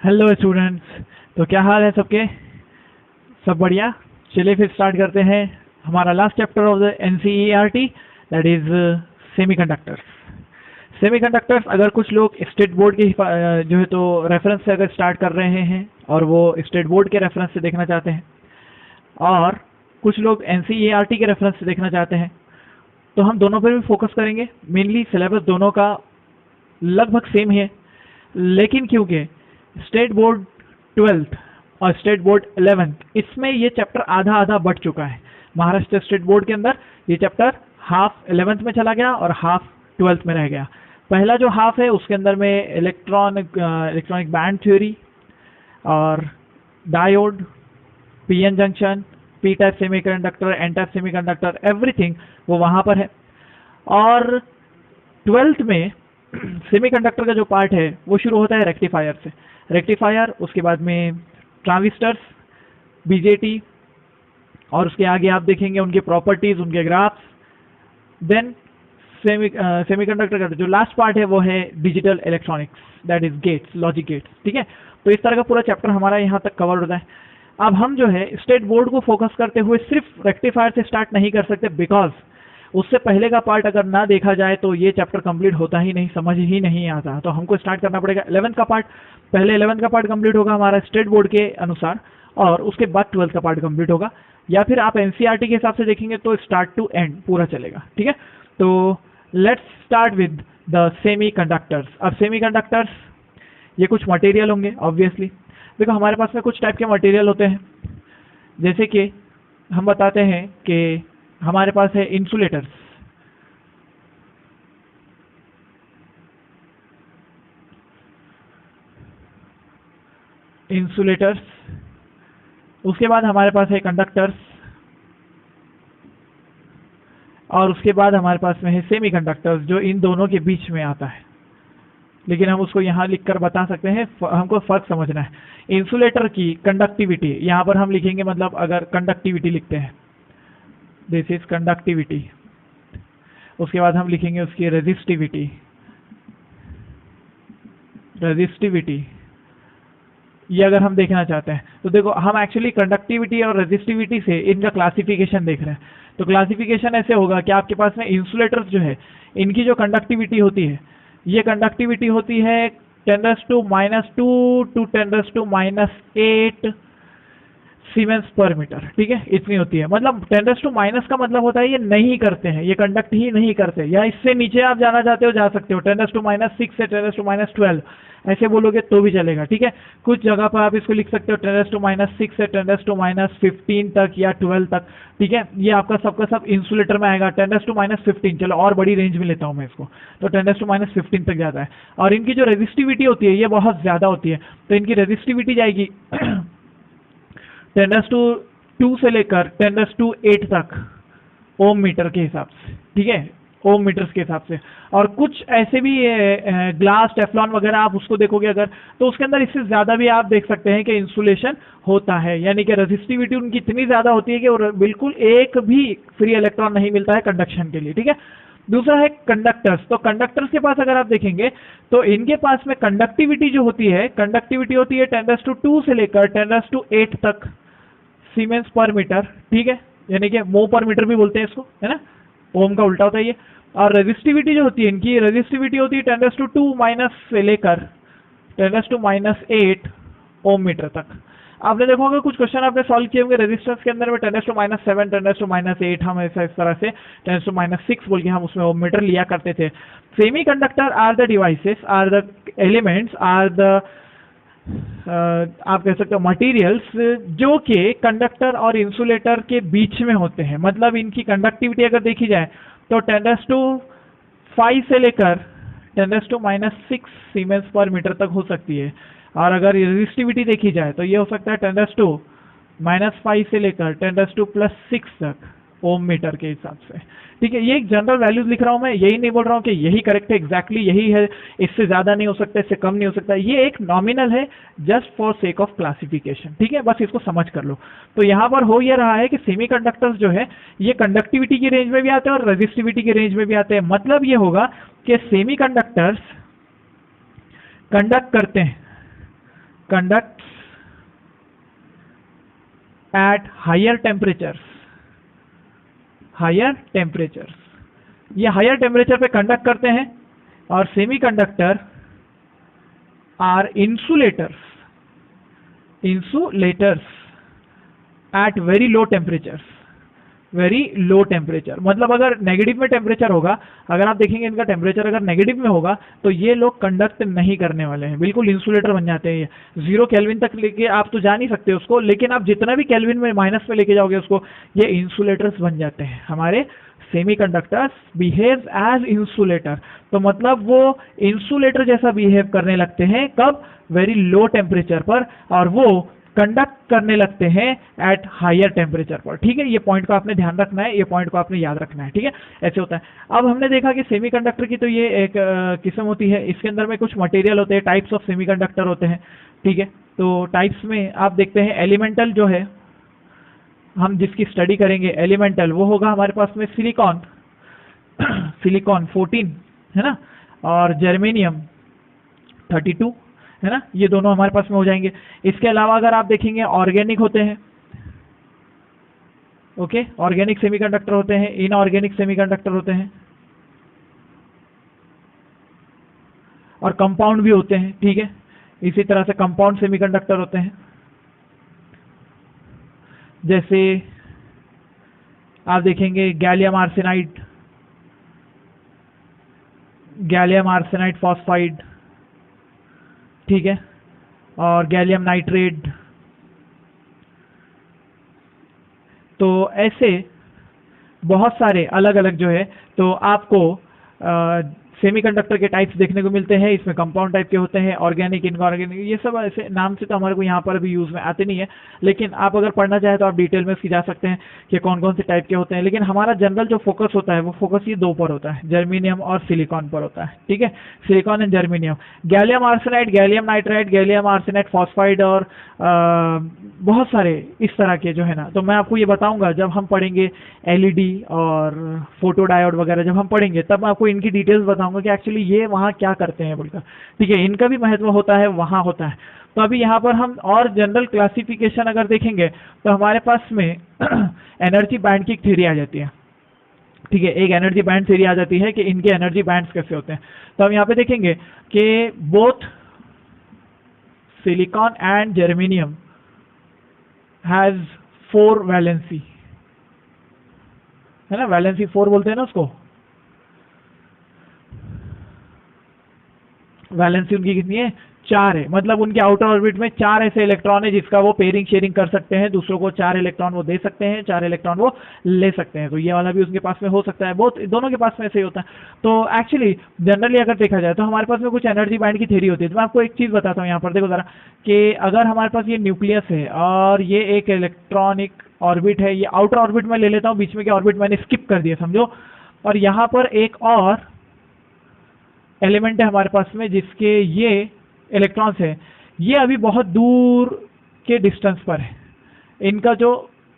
Hello students. तो क्या हाल है सबके? सब बढ़िया। चलिए फिर स्टार्ट करते हैं हमारा last chapter of the NCERT, that is semiconductors. Semiconductors अगर कुछ लोग स्टेट बोर्ड के जो है तो रेफरेंस से अगर स्टार्ट कर रहे हैं और वो स्टेट बोर्ड के रेफरेंस से देखना चाहते हैं, और कुछ लोग एनसीईआरटी के रेफरेंस से देखना चाहते हैं, तो हम दोनों पर भी फोकस करेंगे। मेनली सिलेबस दोनों का लगभग सेम है, लेकिन क्योंकि स्टेट बोर्ड 12th और स्टेट बोर्ड 11th, इसमें ये चैप्टर आधा आधा बढ़ चुका है। महाराष्ट्र स्टेट बोर्ड के अंदर ये चैप्टर हाफ 11th में चला गया और हाफ 12th में रह गया। पहला जो हाफ है उसके अंदर में इलेक्ट्रॉनिक बैंड थ्योरी और diode, PN junction, P type semiconductor, N type semiconductor, everything वो वहाँ पर है। और 12th में सेमीकंडक्टर का जो पार्ट है वो शुरू होता है रेक्टिफायर से। रेक्टिफायर, उसके बाद में ट्रांजिस्टर्स, बीजेटी, और उसके आगे आप देखेंगे उनके प्रॉपर्टीज, उनके ग्राफ्स। देन सेमीकंडक्टर का जो लास्ट पार्ट है वो है digital electronics, that is gates, logic gates. ठीक है, तो इस तरह का पूरा चैप्टर हमारा यहाँ तक कवर होता है। अब हम जो है स्टेट बोर्ड को फोकस करते हुए सिर्फ रेक्टिफायर से स्टार्ट नहीं कर सकते, बिकॉज उससे पहले का पार्ट अगर ना देखा जाए तो ये चैप्टर कंप्लीट होता ही नहीं, समझ ही नहीं आता। तो हमको स्टार्ट करना पड़ेगा 11th का पार्ट। पहले 11th का पार्ट कंप्लीट होगा हमारा स्टेट बोर्ड के अनुसार, और उसके बाद 12th का पार्ट कंप्लीट होगा, या फिर आप एनसीईआरटी के हिसाब से देखेंगे तो स्टार्ट टू एंड पूरा चलेगा। ठीक है, तो let's start with the semiconductors. अब सेमीकंडक्टर्स ये कुछ मटेरियल होंगे ऑब्वियसली। देखो हमारे पास में कुछ टाइप के मटेरियल होते हैं, जैसे कि हम बताते हैं कि हमारे पास है इंसुलेटर्स। इंसुलेटर्स, उसके बाद हमारे पास है कंडक्टर्स, और उसके बाद हमारे पास में है सेमीकंडक्टर्स, जो इन दोनों के बीच में आता है। लेकिन हम उसको यहाँ लिखकर बता सकते हैं, हमको फर्क समझना है। इंसुलेटर की कंडक्टिविटी यहाँ पर हम लिखेंगे, मतलब अगर कंडक्टिविटी लिखते हैं, दिस इज कंडक्टिविटी, उसके बाद हम लिखेंगे उसकी रेजिस्टिविटी। ये अगर हम देखना चाहते हैं तो देखो हम एक्चुअली कंडक्टिविटी और रेजिस्टिविटी से इनका क्लासिफिकेशन देख रहे हैं। तो क्लासिफिकेशन ऐसे होगा कि आपके पास में इंसुलेटर्स जो है, इनकी जो कंडक्टिविटी होती है, ये कंडक्टिविटी होती है 10⁻² टू 10⁻8 सीमेंस पर मीटर। ठीक है, इतनी होती है। मतलब 10⁻- का मतलब होता है ये नहीं करते हैं, ये कंडक्ट ही नहीं करते। या इससे नीचे आप जाना चाहते हो जा सकते हो, 10⁻6 से 10⁻12 ऐसे बोलोगे तो भी चलेगा। ठीक है, कुछ जगह पर आप इसको लिख सकते हो 10⁻6 से 10⁻15 तक या 12 तक। ठीक है, ये आपका सबका सब इंसुलेटर में आएगा। 10⁻15, चलो और बड़ी रेंज में लेता हूँ मैं इसको, तो 10⁻15 तक जाता है। और इनकी जो रेजिस्टिविटी होती है ये बहुत ज्यादा होती है, तो इनकी रेजिस्टिविटी जाएगी 10⁻2 से लेकर 10⁻8 तक ओम मीटर के हिसाब से। ठीक है, ओम मीटर्स के हिसाब से। और कुछ ऐसे भी ग्लास, टेफ्लॉन वगैरह आप उसको देखोगे अगर, तो उसके अंदर इससे ज्यादा भी आप देख सकते हैं कि इंसुलेशन होता है, यानी कि रेजिस्टिविटी उनकी इतनी ज्यादा होती है कि बिल्कुल एक भी फ्री इलेक्ट्रॉन नहीं मिलता है कंडक्शन के लिए। ठीक है, दूसरा है कंडक्टर्स। तो कंडक्टर्स के पास अगर आप देखेंगे तो इनके पास में कंडक्टिविटी जो होती है, कंडक्टिविटी होती है 10⁻2 से लेकर 10⁻8 तक सीमेंस पर मीटर। ठीक है, यानी कि मो पर मीटर भी बोलते हैं इसको, है ना, ओम का उल्टा होता है ये। और रेजिस्टिविटी जो होती है, इनकी रेजिस्टिविटी होती है 10⁻2 से लेकर 10⁻8 ओम मीटर तक। आपने देखा होगा कुछ क्वेश्चन आपने सॉल्व किए होंगे रेजिस्टेंस के अंदर में 10⁻7, 10⁻8, हम ऐसा इस तरह से 10⁻6 बोल के हम उसमें ओम मीटर लिया करते थे। Semiconductor are the devices, are the elements, are the आप कह सकते हो मटेरियल्स, जो कि कंडक्टर और इंसुलेटर के बीच में होते हैं। मतलब इनकी कंडक्टिविटी अगर देखी जाए तो 10⁻5 से लेकर 10⁻6 सीमेंस पर मीटर तक हो सकती है। और अगर रेजिस्टिविटी देखी जाए तो ये हो सकता है 10⁻5 से लेकर 10⁻6 तक ओम मीटर के हिसाब से। ठीक है, ये एक जनरल वैल्यूज लिख रहा हूं मैं, यही नहीं बोल रहा हूं कि यही करेक्ट है, एग्जैक्टली यही है, इससे ज्यादा नहीं हो सकता, इससे कम नहीं हो सकता। ये एक नॉमिनल है, just for sake of classification. ठीक है, बस इसको समझ कर लो। तो यहाँ पर हो ये रहा है कि सेमीकंडक्टर्स जो है ये कंडक्टिविटी की रेंज में भी आते हैं और रेजिस्टिविटी की रेंज में भी आते हैं। मतलब ये होगा कि सेमीकंडक्टर्स कंडक्ट करते हैं conducts at higher temperatures, higher temperatures, ये हायर टेम्परेचर पे कंडक्ट करते हैं, और semiconductor are insulators, insulators at very low temperatures, very low temperature, मतलब अगर नेगेटिव में टेम्परेचर होगा, अगर आप देखेंगे इनका टेम्परेचर अगर नेगेटिव में होगा तो ये लोग कंडक्ट नहीं करने वाले हैं, बिल्कुल इंसुलेटर बन जाते हैं। ये 0 केल्विन तक लेके आप तो जा नहीं सकते उसको, लेकिन आप जितना भी केल्विन में माइनस में लेके जाओगे उसको, ये इंसुलेटर्स बन जाते हैं। हमारे सेमीकंडक्टर्स बिहेव एज इंसुलेटर, तो मतलब वो इंसुलेटर जैसा बिहेव करने लगते हैं, कब? वेरी लो टेम्परेचर पर, और वो कंडक्ट करने लगते हैं एट हायर टेम्परेचर पर। ठीक है, ये पॉइंट को आपने ध्यान रखना है, ये पॉइंट को आपने याद रखना है। ठीक है, ऐसे होता है। अब हमने देखा कि सेमीकंडक्टर की तो ये एक किस्म होती है, इसके अंदर में कुछ मटेरियल होते हैं, टाइप्स ऑफ सेमीकंडक्टर होते हैं। ठीक है, तो टाइप्स में आप देखते हैं एलिमेंटल जो है, हम जिसकी स्टडी करेंगे एलिमेंटल, वो होगा हमारे पास में सिलिकॉन, सिलिकॉन 14 है ना, और जर्मेनियम 32 है ना, ये दोनों हमारे पास में हो जाएंगे। इसके अलावा अगर आप देखेंगे ऑर्गेनिक होते हैं, ओके, ऑर्गेनिक सेमीकंडक्टर होते हैं, इनऑर्गेनिक सेमीकंडक्टर होते हैं, और कंपाउंड भी होते हैं। ठीक है, इसी तरह से कंपाउंड सेमीकंडक्टर होते हैं, जैसे आप देखेंगे gallium arsenide, gallium arsenide phosphide, ठीक है, और गैलियम नाइट्रेट। तो ऐसे बहुत सारे अलग अलग जो है, तो आपको सेमीकंडक्टर के टाइप्स देखने को मिलते हैं। इसमें कंपाउंड टाइप के होते हैं, ऑर्गेनिक, इनऑर्गेनिक, ये सब ऐसे नाम से तो हमारे को यहाँ पर भी यूज में आते नहीं है, लेकिन आप अगर पढ़ना चाहें तो आप डिटेल में उसकी जा सकते हैं कि कौन कौन से टाइप के होते हैं। लेकिन हमारा जनरल जो फोकस होता है वो फोकस ये दो पर होता है, जर्मेनियम और सिलिकॉन पर होता है। ठीक है, silicon and germanium. Gallium arsenide, gallium nitride, gallium arsenide phosphide, और बहुत सारे इस तरह के जो है ना, तो मैं आपको ये बताऊंगा जब हम पढ़ेंगे एलईडी और फोटो डायोड वगैरह, जब हम पढ़ेंगे तब मैं आपको इनकी डिटेल्स बताऊंगा कि एक्चुअली ये वहाँ क्या करते हैं बोलकर। ठीक है, इनका भी महत्व होता है, वहाँ होता है। तो अभी यहाँ पर हम और जनरल क्लासिफिकेशन अगर देखेंगे तो हमारे पास में एनर्जी बैंड की एक थ्योरी आ जाती है। ठीक है, एक एनर्जी बैंड थ्योरी आ जाती है कि इनके एनर्जी बैंड्स कैसे होते हैं। तो हम यहाँ पे देखेंगे कि both silicon and germanium has 4 valency, है ना, वैलेंसी 4 बोलते हैं ना उसको। वैलेंसी उनकी कितनी है? 4 है, मतलब उनके आउटर ऑर्बिट में 4 ऐसे इलेक्ट्रॉन है जिसका वो पेयरिंग शेयरिंग कर सकते हैं, दूसरों को 4 इलेक्ट्रॉन वो दे सकते हैं, 4 इलेक्ट्रॉन वो ले सकते हैं। तो ये वाला भी उसके पास में हो सकता है, बहुत दोनों के पास में ऐसे ही होता है। तो एक्चुअली जनरली अगर देखा जाए तो हमारे पास में कुछ एनर्जी बैंड की थ्योरी होती है। तो मैं आपको एक चीज बताता हूँ यहाँ पर, देखो जरा, कि अगर हमारे पास ये न्यूक्लियस है और ये एक इलेक्ट्रॉनिक ऑर्बिट है, ये आउटर ऑर्बिट में ले लेता हूँ, बीच में के ऑर्बिट मैंने स्किप कर दिया समझो, और यहाँ पर एक और एलिमेंट है हमारे पास में जिसके ये इलेक्ट्रॉन्स है, ये अभी बहुत दूर के डिस्टेंस पर है, इनका जो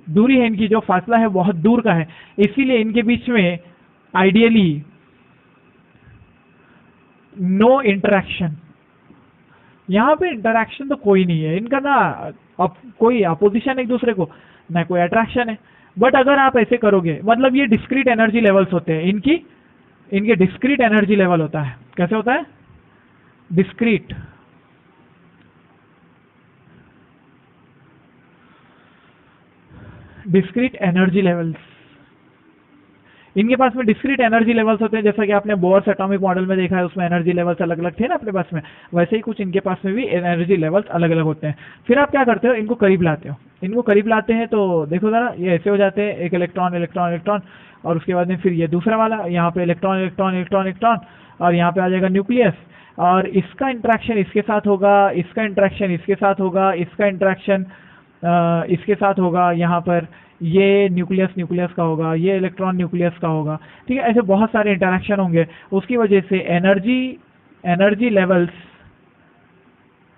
दूरी है, इनकी जो फासला है बहुत दूर का है, इसीलिए इनके बीच में आइडियली नो इंटरेक्शन, यहाँ पे इंटरेक्शन तो कोई नहीं है इनका, ना कोई अपोजिशन एक दूसरे को, ना कोई अट्रैक्शन है। बट अगर आप ऐसे करोगे, मतलब ये डिस्क्रीट एनर्जी लेवल्स होते हैं इनके डिस्क्रीट एनर्जी लेवल होता है। कैसे होता है? डिस्क्रीट, डिस्क्रीट एनर्जी लेवल्स, इनके पास में डिस्क्रीट एनर्जी लेवल्स होते हैं। जैसा कि आपने बोर्स एटॉमिक मॉडल में देखा है, उसमें एनर्जी लेवल्स अलग अलग थे ना अपने पास में, वैसे ही कुछ इनके पास में भी एनर्जी लेवल्स अलग अलग होते हैं। फिर आप क्या करते हो, इनको करीब लाते हो, इनको करीब लाते हैं तो देखो जरा, ये ऐसे हो जाते हैं, एक इलेक्ट्रॉन इलेक्ट्रॉन इलेक्ट्रॉन, और उसके बाद में फिर ये दूसरा वाला, यहाँ पे इलेक्ट्रॉन इलेक्ट्रॉन इलेक्ट्रॉन इलेक्ट्रॉन, और यहाँ पे आ जाएगा न्यूक्लियस, और इसका इंट्रैक्शन इसके साथ होगा, इसका इंट्रैक्शन इसके साथ होगा, इसका इंट्रैक्शन इसके साथ होगा, यहाँ पर ये न्यूक्लियस न्यूक्लियस का होगा, ये इलेक्ट्रॉन न्यूक्लियस का होगा। ठीक है, ऐसे बहुत सारे इंटरेक्शन होंगे, उसकी वजह से एनर्जी लेवल्स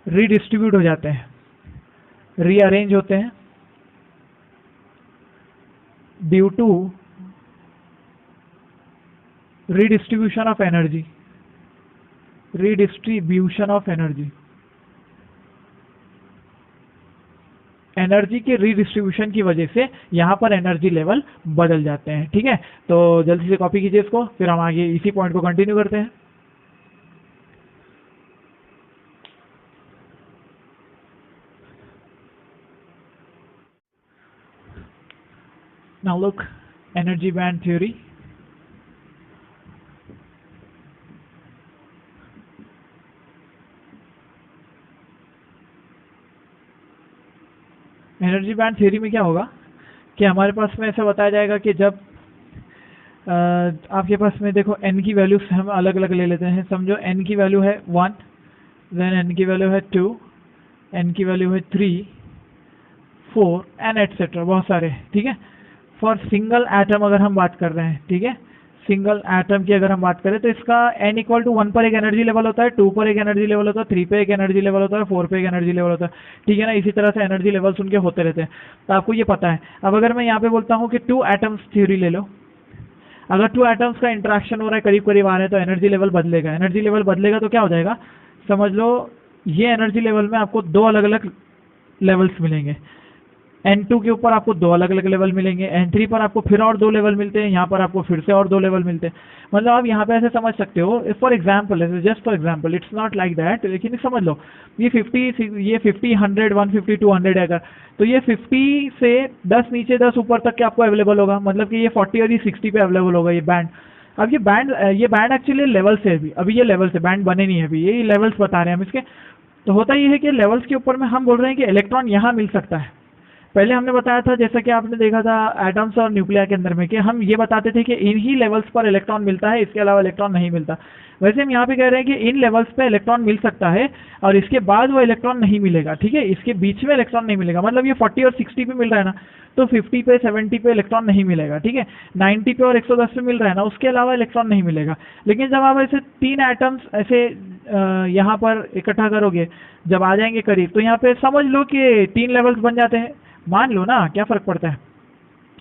रीडिस्ट्रीब्यूट हो जाते हैं, रीअरेंज होते हैं due to redistribution of energy, redistribution of energy. Energy के रीडिस्ट्रीब्यूशन की वजह से यहाँ पर एनर्जी लेवल बदल जाते हैं। ठीक है, तो जल्दी से कॉपी कीजिए इसको, फिर हम आगे इसी पॉइंट को कंटिन्यू करते हैं। Now look, energy band theory. Energy band theory में क्या होगा कि हमारे पास में ऐसा बताया जाएगा कि जब आपके पास में देखो n की वैल्यू हम अलग अलग ले लेते हैं। समझो n की वैल्यू है 1, देन n की वैल्यू है 2, n की वैल्यू है 3, 4 एंड एटसेट्रा, बहुत सारे। ठीक है, फॉर सिंगल एटम अगर हम बात कर रहे हैं, ठीक है, सिंगल एटम की अगर हम बात करें तो इसका n इक्वल टू 1 पर एक एनर्जी लेवल होता है, 2 पर एक एनर्जी लेवल होता है, 3 पे एक एनर्जी लेवल होता है, 4 पे एक एनर्जी लेवल होता है। ठीक है ना, इसी तरह से एनर्जी लेवल्स उनके होते रहते हैं, तो आपको ये पता है। अब अगर मैं यहाँ पे बोलता हूँ कि 2 एटम्स थ्योरी ले लो, अगर 2 एटम्स का इंटरेक्शन हो रहा है, करीब करीब आ रहे हैं, तो एनर्जी लेवल बदलेगा। एनर्जी लेवल बदलेगा तो क्या हो जाएगा, समझ लो ये एनर्जी लेवल में आपको 2 अलग अलग लेवल्स मिलेंगे। N2 के ऊपर आपको 2 अलग अलग लेवल मिलेंगे, N3 पर आपको फिर और 2 लेवल मिलते हैं, यहाँ पर आपको फिर से और 2 लेवल मिलते हैं। मतलब आप यहाँ पे ऐसे समझ सकते हो, for example, just for example, it's not like that, लेकिन समझ लो ये 50, ये 50, 100, 150, 200 है अगर, तो ये 50 से 10 नीचे 10 ऊपर तक के आपको अवेलेबल होगा। मतलब कि ये 40 और ये 60 पे अवेलेबल होगा ये बैंड। अब ये बैंड एक्चुअली लेवल से है, अभी ये लेवल से बैंड बने नहीं है, अभी ये लेवल्स बता रहे हैं हम इसके। तो होता ये है कि लेवल्स के ऊपर में हम बोल रहे हैं कि इलेक्ट्रॉन यहाँ मिल सकता है। पहले हमने बताया था, जैसा कि आपने देखा था एटम्स और न्यूक्लियर के अंदर में, कि हम ये बताते थे कि इन ही लेवल्स पर इलेक्ट्रॉन मिलता है, इसके अलावा इलेक्ट्रॉन नहीं मिलता। वैसे हम यहाँ पे कह रहे हैं कि इन लेवल्स पे इलेक्ट्रॉन मिल सकता है और इसके बाद वो इलेक्ट्रॉन नहीं मिलेगा। ठीक है, इसके बीच में इलेक्ट्रॉन नहीं मिलेगा। मतलब ये 40 और 60 पे मिल रहा है ना, तो 50 पे 70 पे इलेक्ट्रॉन नहीं मिलेगा। ठीक है, 90 पे और 110 पे मिल रहा है ना, उसके अलावा इलेक्ट्रॉन नहीं मिलेगा। लेकिन जब आप ऐसे 3 एटम्स ऐसे यहाँ पर इकट्ठा करोगे, जब आ जाएंगे करीब, तो यहाँ पे समझ लो कि 3 लेवल्स बन जाते हैं। मान लो ना, क्या फर्क पड़ता है,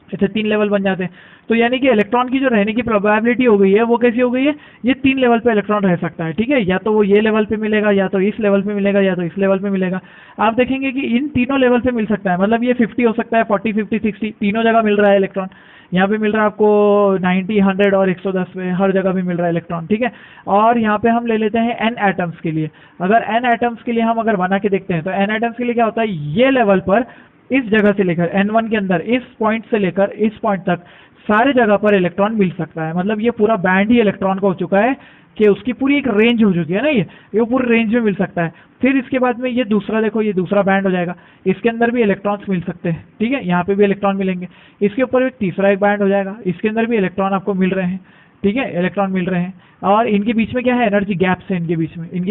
ऐसे 3 लेवल बन जाते हैं। तो यानी कि इलेक्ट्रॉन की जो रहने की प्रोबेबिलिटी हो गई है वो कैसी हो गई है, ये 3 लेवल पे इलेक्ट्रॉन रह सकता है। ठीक है, या तो वो ये लेवल पे मिलेगा, या तो इस लेवल पे मिलेगा, या तो इस लेवल पे मिलेगा। आप देखेंगे कि इन तीनों लेवल पे मिल सकता है। मतलब ये 50 हो सकता है, 40, 50, 60, तीनों जगह मिल रहा है इलेक्ट्रॉन। यहाँ पे मिल रहा है आपको 90, 100 और 110 पे, हर जगह भी मिल रहा है इलेक्ट्रॉन। ठीक है, और यहाँ पे हम ले लेते हैं n एटम्स के लिए। अगर n एटम्स के लिए हम अगर बना के देखते हैं, तो n एटम्स के लिए क्या होता है, ये लेवल पर इस जगह से लेकर N1 के अंदर इस पॉइंट से लेकर इस पॉइंट तक सारे जगह पर इलेक्ट्रॉन मिल सकता है। मतलब ये पूरा बैंड ही इलेक्ट्रॉन का हो चुका है कि उसकी पूरी एक रेंज हो चुकी है ना, ये पूरी रेंज में मिल सकता है। फिर इसके बाद में ये दूसरा, देखो ये दूसरा बैंड हो जाएगा, इसके अंदर भी इलेक्ट्रॉन्स मिल सकते हैं। ठीक है, यहाँ पे भी इलेक्ट्रॉन मिलेंगे। इसके ऊपर एक तीसरा एक बैंड हो जाएगा, इसके अंदर भी इलेक्ट्रॉन आपको मिल रहे हैं। ठीक है, इलेक्ट्रॉन मिल रहे हैं, और इनके बीच में क्या है, एनर्जी गैप्स है। इनके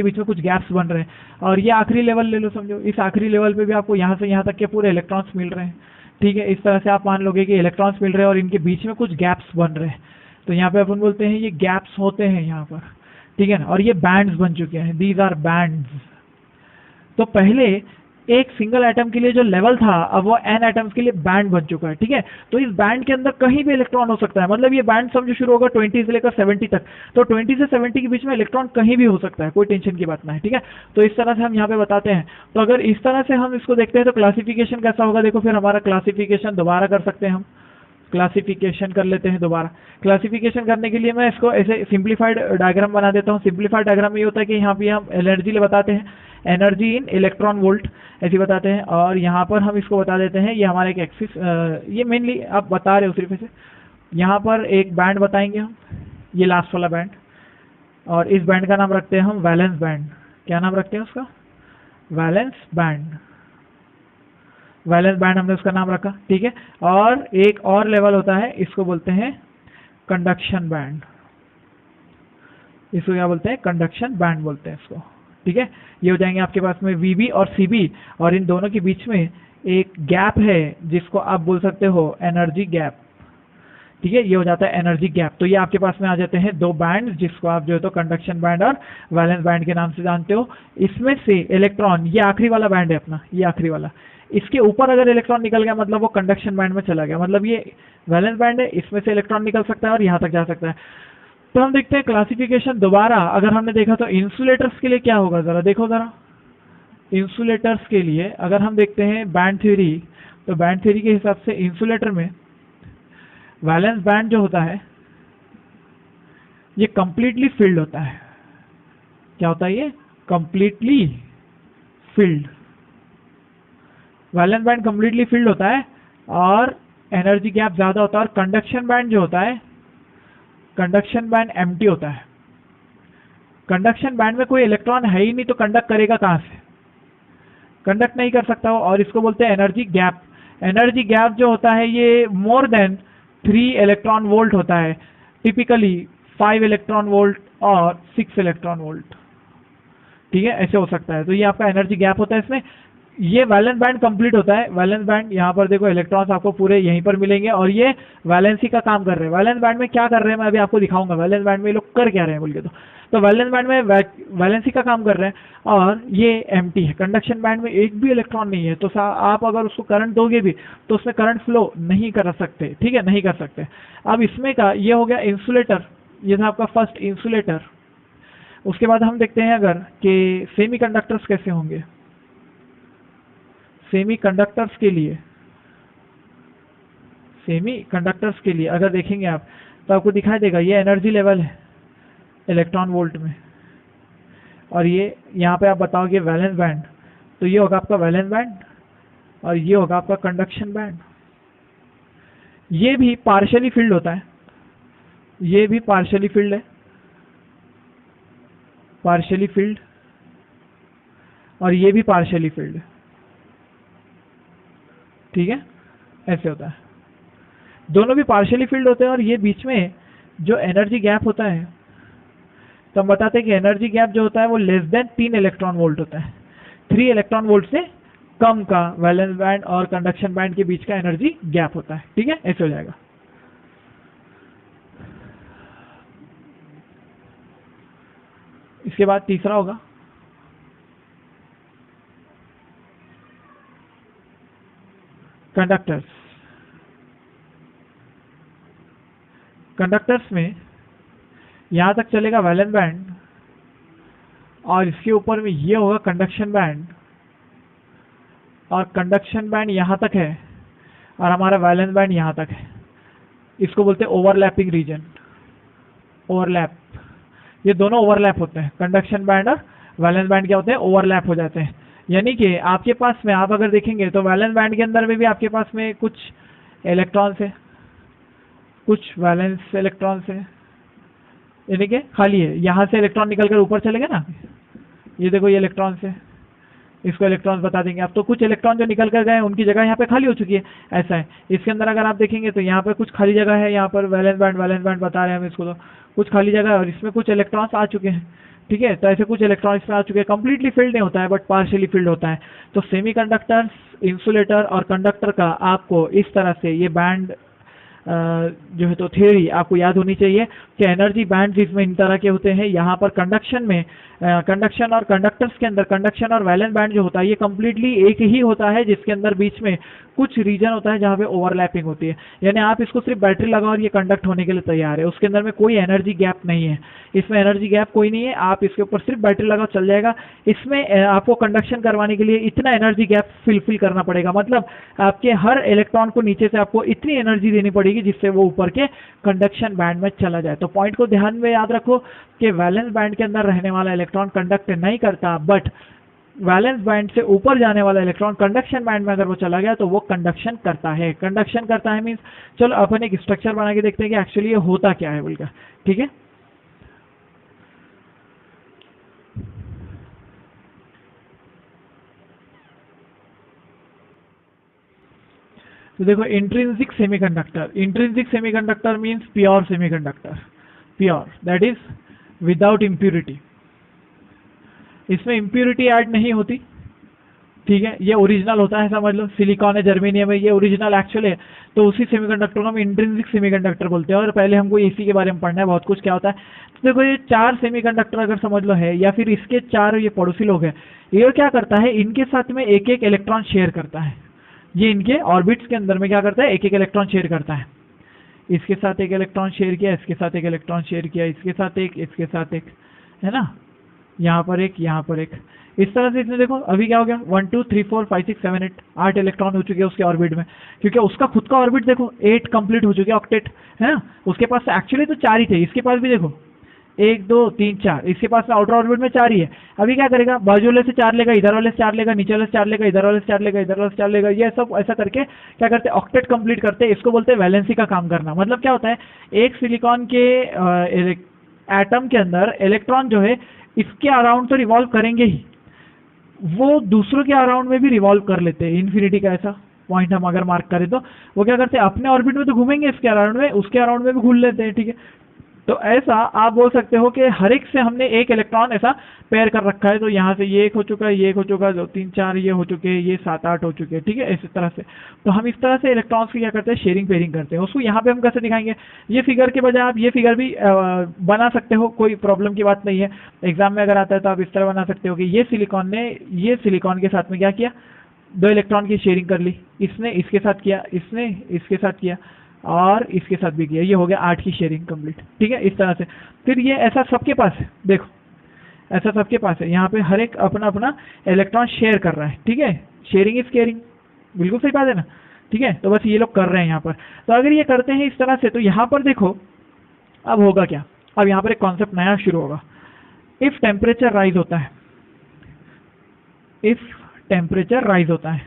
बीच में कुछ गैप्स बन रहे हैं। और ये आखिरी लेवल ले लो, समझो इस आखिरी लेवल पे भी आपको यहाँ से यहाँ तक के पूरे इलेक्ट्रॉन्स मिल रहे हैं। ठीक है, इस तरह से आप मान लोगे कि इलेक्ट्रॉन्स मिल रहे हैं और इनके बीच में कुछ गैप्स बन रहे हैं। तो यहाँ पे अपन बोलते हैं ये गैप्स होते हैं यहाँ पर। ठीक है ना, और ये बैंड्स बन चुके हैं, दीज आर बैंड्स। तो पहले एक सिंगल एटम के लिए जो लेवल था, अब वो n एटम्स के लिए बैंड बन चुका है। ठीक है, तो इस बैंड के अंदर कहीं भी इलेक्ट्रॉन हो सकता है। मतलब ये बैंड समझो शुरू होगा 20 से लेकर 70 तक, तो 20 से 70 के बीच में इलेक्ट्रॉन कहीं भी हो सकता है, कोई टेंशन की बात ना है। ठीक है, तो इस तरह से हम यहाँ पे बताते हैं। तो अगर इस तरह से हम इसको देखते हैं तो क्लासिफिकेशन कैसा होगा, देखो फिर हमारा क्लासिफिकेशन दोबारा कर सकते हैं हम। क्लासिफिकेशन कर लेते हैं दोबारा। क्लासिफिकेशन करने के लिए मैं इसको ऐसे सिंप्लीफाइड डायग्राम बना देता हूँ। सिंप्लीफाइड डायग्राम में ये होता है कि यहाँ पे हम एनर्जी बताते हैं, एनर्जी इन इलेक्ट्रॉन वोल्ट ऐसी बताते हैं, और यहाँ पर हम इसको बता देते हैं, ये हमारा एक एक्सिस, ये मेनली आप बता रहे हो सिर्फ ऐसे। यहाँ पर एक बैंड बताएंगे हम, ये लास्ट वाला बैंड, और इस बैंड का नाम रखते हैं हम वैलेंस बैंड। क्या नाम रखते हैं उसका, वैलेंस बैंड। वैलेंस बैंड हमने उसका नाम रखा। ठीक है, और एक और लेवल होता है, इसको बोलते हैं कंडक्शन बैंड। इसको क्या बोलते हैं, कंडक्शन बैंड बोलते हैं इसको। ठीक है, ये हो जाएंगे आपके पास में VB और CB, और इन दोनों के बीच में एक गैप है जिसको आप बोल सकते हो एनर्जी गैप। ठीक है, ये हो जाता है एनर्जी गैप। तो ये आपके पास में आ जाते हैं 2 बैंड, जिसको आप जो है तो कंडक्शन बैंड और वैलेंस बैंड के नाम से जानते हो। इसमें से इलेक्ट्रॉन, ये आखिरी वाला बैंड है अपना, ये आखिरी वाला, इसके ऊपर अगर इलेक्ट्रॉन निकल गया मतलब वो कंडक्शन बैंड में चला गया। मतलब ये वैलेंस बैंड है, इसमें से इलेक्ट्रॉन निकल सकता है और यहाँ तक जा सकता है। तो हम देखते हैं क्लासिफिकेशन दोबारा। अगर हमने देखा तो इंसुलेटर्स के लिए क्या होगा, जरा देखो जरा, इंसुलेटर्स के लिए अगर हम देखते हैं बैंड थ्योरी, तो बैंड थ्योरी के हिसाब से इंसुलेटर में वैलेंस बैंड जो होता है ये कंप्लीटली फिल्ड होता है। क्या होता है ये? Completely filled. Valence band completely filled होता है और एनर्जी गैप ज्यादा होता है। और कंडक्शन बैंड जो होता है, कंडक्शन बैंड एम्प्टी होता है। कंडक्शन बैंड में कोई इलेक्ट्रॉन है ही नहीं, तो कंडक्ट करेगा कहां से? कंडक्ट नहीं कर सकता हो, और इसको बोलते हैं एनर्जी गैप। एनर्जी गैप जो होता है ये मोर देन 3 इलेक्ट्रॉन वोल्ट होता है, टिपिकली 5 इलेक्ट्रॉन वोल्ट और 6 इलेक्ट्रॉन वोल्ट। ठीक है, ऐसे हो सकता है। तो ये आपका एनर्जी गैप होता है इसमें। ये वैलेंस बैंड कंप्लीट होता है। वैलेंस बैंड यहाँ पर देखो, इलेक्ट्रॉन्स आपको पूरे यहीं पर मिलेंगे और ये वैलेंसी का काम कर रहे हैं। वैलेंस बैंड में क्या कर रहे हैं मैं अभी आपको दिखाऊंगा, वैलेंस बैंड में ये लोग कर क्या रहे हैं बोल के। तो वैलेंस बैंड में वैलेंसी का काम कर रहे हैं और ये एम्प्टी है। कंडक्शन बैंड में एक भी इलेक्ट्रॉन नहीं है, तो आप अगर उसको करंट दोगे भी तो उसमें करंट फ्लो नहीं कर सकते। ठीक है, नहीं कर सकते। अब इसमें का ये हो गया इंसुलेटर, ये था आपका फर्स्ट इंसुलेटर। उसके बाद हम देखते हैं अगर कि सेमीकंडक्टर्स कैसे होंगे। सेमीकंडक्टर्स के लिए अगर देखेंगे आप तो आपको दिखाई देगा ये एनर्जी लेवल है इलेक्ट्रॉन वोल्ट में, और ये यहाँ पे आप बताओगे वैलेंस बैंड, तो ये होगा आपका वैलेंस बैंड और ये होगा आपका कंडक्शन बैंड। ये भी पार्शियली फील्ड होता है, ये भी पार्शियली फील्ड है, पार्शियली फील्ड, और ये भी पार्शियली फील्ड है। ठीक है, ऐसे होता है, दोनों भी पार्शियली फील्ड होते हैं। और ये बीच में जो एनर्जी गैप होता है, तो हम बताते हैं कि एनर्जी गैप जो होता है वो लेस देन 3 इलेक्ट्रॉन वोल्ट होता है। 3 इलेक्ट्रॉन वोल्ट से कम का वैलेंस बैंड और कंडक्शन बैंड के बीच का एनर्जी गैप होता है। ठीक है, ऐसे हो जाएगा। इसके बाद तीसरा होगा कंडक्टर्स। कंडक्टर्स में यहां तक चलेगा वैलेंस बैंड और इसके ऊपर में ये होगा कंडक्शन बैंड, और कंडक्शन बैंड यहां तक है और हमारा वैलेंस बैंड यहां तक है। इसको बोलते हैं ओवरलैपिंग रीजन। ओवरलैप, ये दोनों ओवरलैप होते हैं। कंडक्शन बैंड और वैलेंस बैंड क्या होते हैं? ओवरलैप हो जाते हैं। यानी कि आपके पास में आप अगर देखेंगे तो वैलेंस बैंड के अंदर में भी आपके पास में कुछ इलेक्ट्रॉन्स है, कुछ वैलेंस इलेक्ट्रॉन्स है, यानी कि खाली है। यहाँ से इलेक्ट्रॉन निकलकर ऊपर चलेगा ना, ये देखो ये इलेक्ट्रॉन्स है, इसको इलेक्ट्रॉन्स बता देंगे आप। तो कुछ इलेक्ट्रॉन जो निकल कर गए उनकी जगह यहाँ पे खाली हो चुकी है, ऐसा है। इसके अंदर अगर आप देखेंगे तो यहाँ पे कुछ खाली जगह है, यहाँ पर वैलेंस बैंड बता रहे हैं हम इसको, तो कुछ खाली जगह है और इसमें कुछ इलेक्ट्रॉन्स आ चुके हैं। ठीक है, तो ऐसे कुछ इलेक्ट्रॉन इसमें आ चुके हैं। कंप्लीटली फिल्ड नहीं होता है बट पार्शियली फिल्ड होता है। तो सेमीकंडक्टर्स, इंसुलेटर और कंडक्टर का आपको इस तरह से ये बैंड जो है तो थ्योरी आपको याद होनी चाहिए कि एनर्जी बैंड इसमें इन तरह के होते हैं। यहाँ पर कंडक्शन में कंडक्शन और कंडक्टर्स के अंदर कंडक्शन और वैलेंस बैंड जो होता है ये कम्प्लीटली एक ही होता है, जिसके अंदर बीच में कुछ रीजन होता है जहाँ पे ओवरलैपिंग होती है। यानी आप इसको सिर्फ बैटरी लगाओ और ये कंडक्ट होने के लिए तैयार है, उसके अंदर में कोई एनर्जी गैप नहीं है। इसमें एनर्जी गैप कोई नहीं है, आप इसके ऊपर सिर्फ बैटरी लगाओ चल जाएगा। इसमें आपको कंडक्शन करवाने के लिए इतना एनर्जी गैप फिल करना पड़ेगा, मतलब आपके हर इलेक्ट्रॉन को नीचे से आपको इतनी एनर्जी देनी पड़ेगी जिससे वो ऊपर के कंडक्शन बैंड में चला जाए। तो पॉइंट को ध्यान में याद रखो कि वैलेंस बैंड के अंदर रहने वाला इलेक्ट्रॉन कंडक्ट नहीं करता, बट वैलेंस बैंड से ऊपर जाने वाला इलेक्ट्रॉन कंडक्शन बैंड में अगर वो चला गया तो वो कंडक्शन करता है। कंडक्शन करता है मीन्स, चलो अपन एक स्ट्रक्चर बना के देखते हैं कि एक्चुअली ये होता क्या है बोलकर। ठीक है, तो देखो intrinsic semiconductor. Intrinsic semiconductor means pure semiconductor, pure that is without impurity. इसमें इम्प्यूरिटी ऐड नहीं होती। ठीक है, ये ओरिजिनल होता है, समझ लो सिलिकॉन है, जर्मेनियम है, ये ओरिजिनल एक्चुअल है। तो उसी सेमीकंडक्टर को हम इंट्रिंसिक सेमीकंडक्टर बोलते हैं। और पहले हमको इसी के बारे में पढ़ना है बहुत कुछ क्या होता है। तो देखो ये 4 सेमीकंडक्टर अगर समझ लो है, या फिर इसके 4 ये पड़ोसी लोग हैं, ये क्या करता है इनके साथ में एक एक इलेक्ट्रॉन शेयर करता है। ये इनके ऑर्बिट्स के अंदर में क्या करता है, एक एक इलेक्ट्रॉन शेयर करता है। इसके साथ एक इलेक्ट्रॉन शेयर किया, इसके साथ एक इलेक्ट्रॉन शेयर किया, इसके साथ एक, इसके साथ एक, है ना। यहाँ पर एक, यहाँ पर एक, इस तरह से इसमें देखो अभी क्या हो गया 1 2 3 4 5 6 7 8 8 इलेक्ट्रॉन हो चुके हैं उसके ऑर्बिट में, क्योंकि उसका खुद का ऑर्बिट देखो 8 कंप्लीट हो चुके ऑक्टेट, है ना। उसके पास एक्चुअली तो 4 ही थे, इसके पास भी देखो 1 2 3 4, इसके पास आउटर ऑर्बिट में 4 ही है। अभी क्या करेगा, बाजू वाले से 4 लेगा, इधर वाले से 4 लेगा, नीचे वाले से 4 लेगा, इधर वाले से 4 लेगा, इधर वाले से 4 लेगा, ये सब ऐसा करके क्या करते हैं, ऑक्टेट कंप्लीट करते हैं। इसको बोलते हैं वैलेंसी का काम करना। मतलब क्या होता है, एक सिलिकॉन के एटम के अंदर इलेक्ट्रॉन जो है इसके अराउंड तो रिवॉल्व करेंगे ही, वो दूसरों के अराउंड में भी रिवॉल्व कर लेते हैं। इन्फिनिटी का ऐसा पॉइंट हम अगर मार्क करें तो वो क्या करते हैं, अपने ऑर्बिट में तो घूमेंगे इसके अराउंड में, उसके अराउंड में भी घूम लेते हैं, ठीक है। तो ऐसा आप बोल सकते हो कि हर एक से हमने एक इलेक्ट्रॉन ऐसा पेयर कर रखा है। तो यहाँ से ये एक हो चुका है, ये एक हो चुका है, 2 3 4 ये हो चुके हैं, ये 7 8 हो चुके हैं, ठीक है। इस तरह से तो हम इस तरह से इलेक्ट्रॉन्स की क्या करते हैं, शेयरिंग पेयरिंग करते हैं। उसको यहाँ पे हम कैसे दिखाएंगे, ये फिगर के बजाय आप ये फिगर भी बना सकते हो, कोई प्रॉब्लम की बात नहीं है। एग्जाम में अगर आता है तो आप इस तरह बना सकते हो कि ये सिलिकॉन ने ये सिलिकॉन के साथ में क्या किया, 2 इलेक्ट्रॉन की शेयरिंग कर ली, इसने इसके साथ किया, इसने इसके साथ किया और इसके साथ भी किया, ये हो गया 8 की शेयरिंग कंप्लीट, ठीक है। इस तरह से फिर ये ऐसा सबके पास है, देखो ऐसा सबके पास है, यहाँ पे हर एक अपना अपना इलेक्ट्रॉन शेयर कर रहा है, ठीक है। शेयरिंग इज केयरिंग, बिल्कुल सही बात है ना, ठीक है। तो बस ये लोग कर रहे हैं यहाँ पर। तो अगर ये करते हैं इस तरह से, तो यहाँ पर देखो अब होगा क्या, अब यहाँ पर एक कॉन्सेप्ट नया शुरू होगा। इफ टेम्परेचर राइज होता है, इफ टेम्परेचर राइज होता है,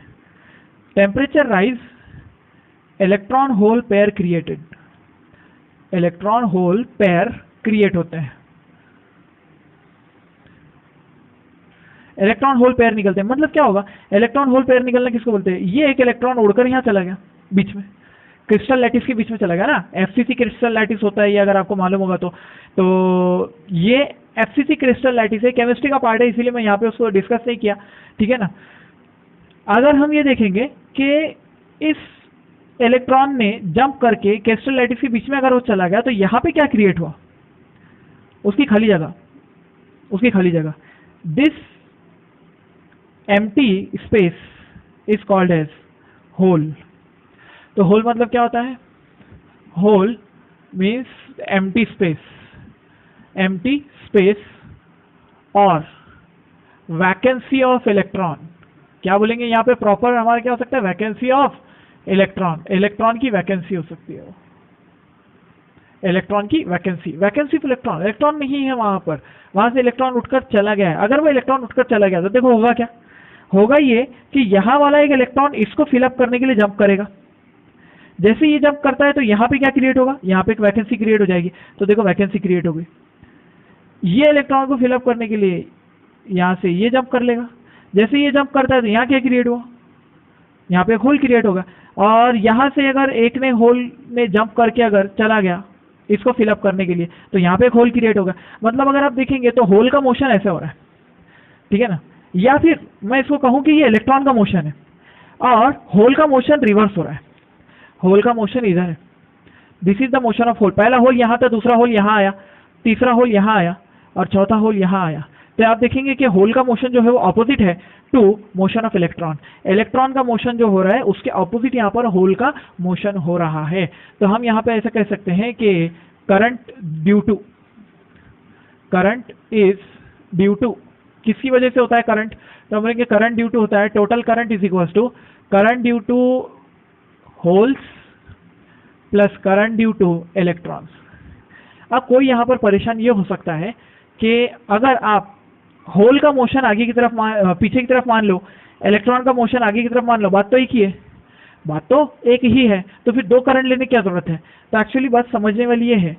temperature rise, electron hole pair created, electron hole pair create होते हैं, इलेक्ट्रॉन होल पेयर निकलते हैं। मतलब क्या होगा, इलेक्ट्रॉन होल पेयर निकलना किसको बोलते हैं, ये एक इलेक्ट्रॉन उड़कर यहाँ चला गया बीच में, क्रिस्टल लैटिस के बीच में चला गया ना, एफसीसी क्रिस्टल लैटिस होता है ये, अगर आपको मालूम होगा तो ये एफसीसी क्रिस्टल लैटिस है, केमिस्ट्री का पार्ट है, इसीलिए मैं यहाँ पे उसको डिस्कस नहीं किया, ठीक है ना। अगर हम ये देखेंगे कि इस इलेक्ट्रॉन ने जंप करके क्रिस्टल लैटिस के बीच में अगर वो चला गया, तो यहाँ पे क्या क्रिएट हुआ, उसकी खाली जगह, उसकी खाली जगह, this empty space is called as hole. तो होल मतलब क्या होता है, hole means empty space, empty space और वैकेंसी ऑफ इलेक्ट्रॉन। क्या बोलेंगे यहाँ पे प्रॉपर हमारा क्या हो सकता है, वैकेंसी ऑफ इलेक्ट्रॉन, इलेक्ट्रॉन की वैकेंसी हो सकती है वो, इलेक्ट्रॉन की vacancy, vacancy of electron, electron नहीं है वहां पर, वहां से इलेक्ट्रॉन उठकर चला गया है। अगर वो इलेक्ट्रॉन उठकर चला गया तो देखो होगा क्या, होगा ये कि यहाँ वाला एक इलेक्ट्रॉन इसको फिलअप करने के लिए जंप करेगा, जैसे ये जंप करता है तो यहाँ पे क्या क्रिएट होगा, यहाँ पे एक वैकेंसी क्रिएट हो जाएगी। तो देखो वैकेंसी क्रिएट हो गई, ये इलेक्ट्रॉन को फिलअप करने के लिए यहाँ से ये जंप कर लेगा, जैसे ये जंप करता है तो यहाँ क्या क्रिएट हुआ, यहाँ पे एक होल क्रिएट होगा, और यहाँ से अगर एक ने होल में जंप करके अगर चला गया इसको फिलअप करने के लिए, तो यहाँ पे एक होल क्रिएट होगा। मतलब अगर आप देखेंगे तो होल का मोशन ऐसे हो रहा है, ठीक है ना, या फिर मैं इसको कहूँ कि ये इलेक्ट्रॉन का मोशन है और होल का मोशन रिवर्स हो रहा है, होल का मोशन इधर है, this is the motion of hole. पहला होल यहाँ था, दूसरा होल यहाँ आया, तीसरा होल यहाँ आया और चौथा होल यहाँ आया। तो आप देखेंगे कि होल का मोशन जो है वो ऑपोजिट है to motion of electron, electron का मोशन जो हो रहा है उसके ऑपोजिट यहाँ पर होल का मोशन हो रहा है। तो हम यहाँ पे ऐसा कह सकते हैं कि current due to, current is due to, किसकी वजह से होता है करंट, तो हम बोलेंगे करंट ड्यू टू होता है total current is equal to current due to holes plus current due to electrons. अब कोई यहाँ पर परेशान ये हो सकता है कि अगर आप होल का मोशन आगे की तरफ पीछे की तरफ मान लो, इलेक्ट्रॉन का मोशन आगे की तरफ मान लो, बात तो एक ही है, बात तो एक ही है, तो फिर 2 करंट लेने की क्या जरूरत है। तो एक्चुअली बात समझने वाली ये है